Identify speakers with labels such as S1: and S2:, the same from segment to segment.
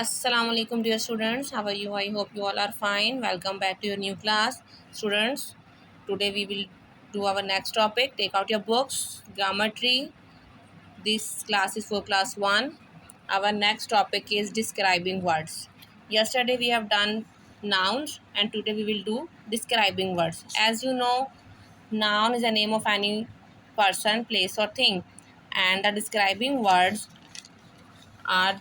S1: Assalamu alaikum dear students. How are you? I hope you all are fine. Welcome back to your new class. Students, today we will do our next topic. Take out your books. Geometry. This class is for class 1. Our next topic is describing words. Yesterday we have done nouns and today we will do describing words. As you know, noun is the name of any person, place or thing, and the describing words are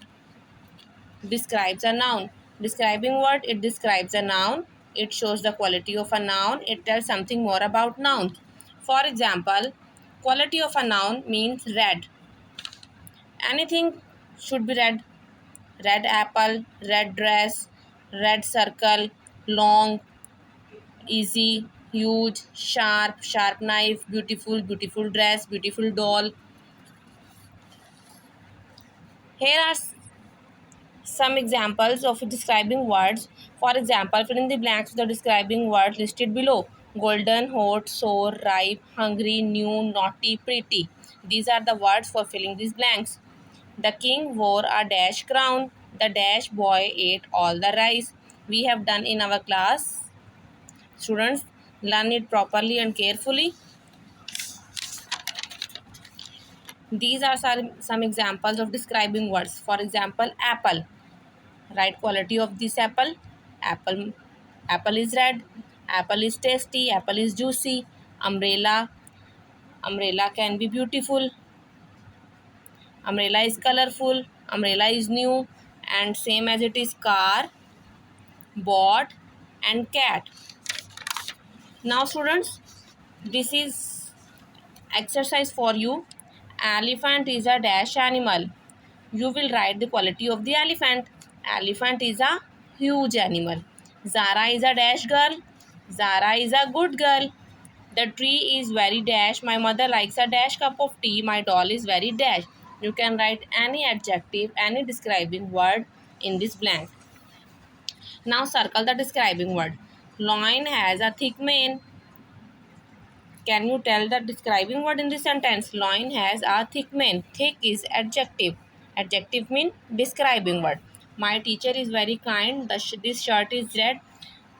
S1: describes a noun. Describing word, it describes a noun. It shows the quality of a noun. It tells something more about nouns. For example, quality of a noun means red. Anything should be red. Red apple, red dress, red circle, long, easy, huge, sharp, sharp knife, beautiful, beautiful dress, beautiful doll. Here are some examples of describing words. For example, fill in the blanks with the describing words listed below. Golden, hot, sour, ripe, hungry, new, naughty, pretty. These are the words for filling these blanks. The king wore a dash crown. The dash boy ate all the rice. We have done in our class. Students, learn it properly and carefully. These are some examples of describing words. For example, apple. Right quality of this apple. Apple is red. Apple is tasty. Apple is juicy. Umbrella can be beautiful. Umbrella is colorful. Umbrella is new, and same as it is car, bot, and cat. Now students, this is exercise for you. Elephant is a dash animal. You will write the quality of the elephant. Elephant is a huge animal. Zara is a dash girl. Zara is a good girl. The tree is very dash. My mother likes a dash cup of tea. My doll is very dash. You can write any adjective, any describing word in this blank. Now circle the describing word. Lion has a thick mane. Can you tell the describing word in this sentence? Lion has a thick mane. Thick is adjective. Adjective means describing word. My teacher is very kind. This shirt is red.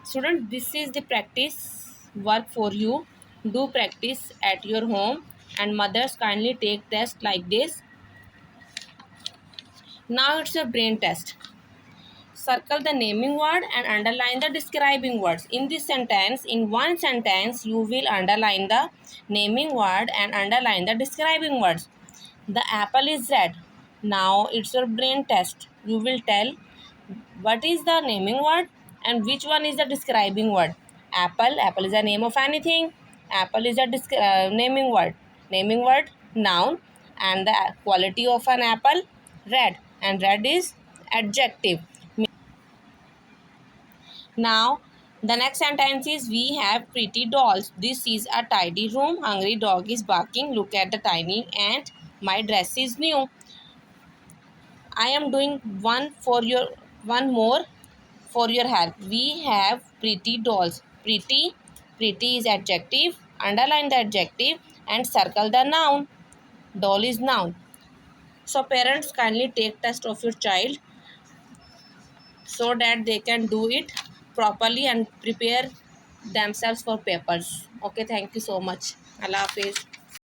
S1: Student, this is the practice work for you. Do practice at your home, and mothers kindly take test like this. Now it's a brain test. Circle the naming word and underline the describing words. In this sentence, in one sentence, you will underline the naming word and underline the describing words. The apple is red. Now it's your brain test. You will tell what is the naming word and which one is the describing word. Apple is the name of anything. Apple is a naming word. Naming word, noun, and the quality of an apple, red, and red is adjective. Now, the next sentence is we have pretty dolls. This is a tidy room. Hungry dog is barking. Look at the tiny ant. My dress is new. I am doing one more for your help. We have pretty dolls. Pretty is adjective. Underline the adjective and circle the noun. Doll is noun. So parents, kindly take test of your child so that they can do it properly and prepare themselves for papers. Okay, thank you so much. Allah Hafiz.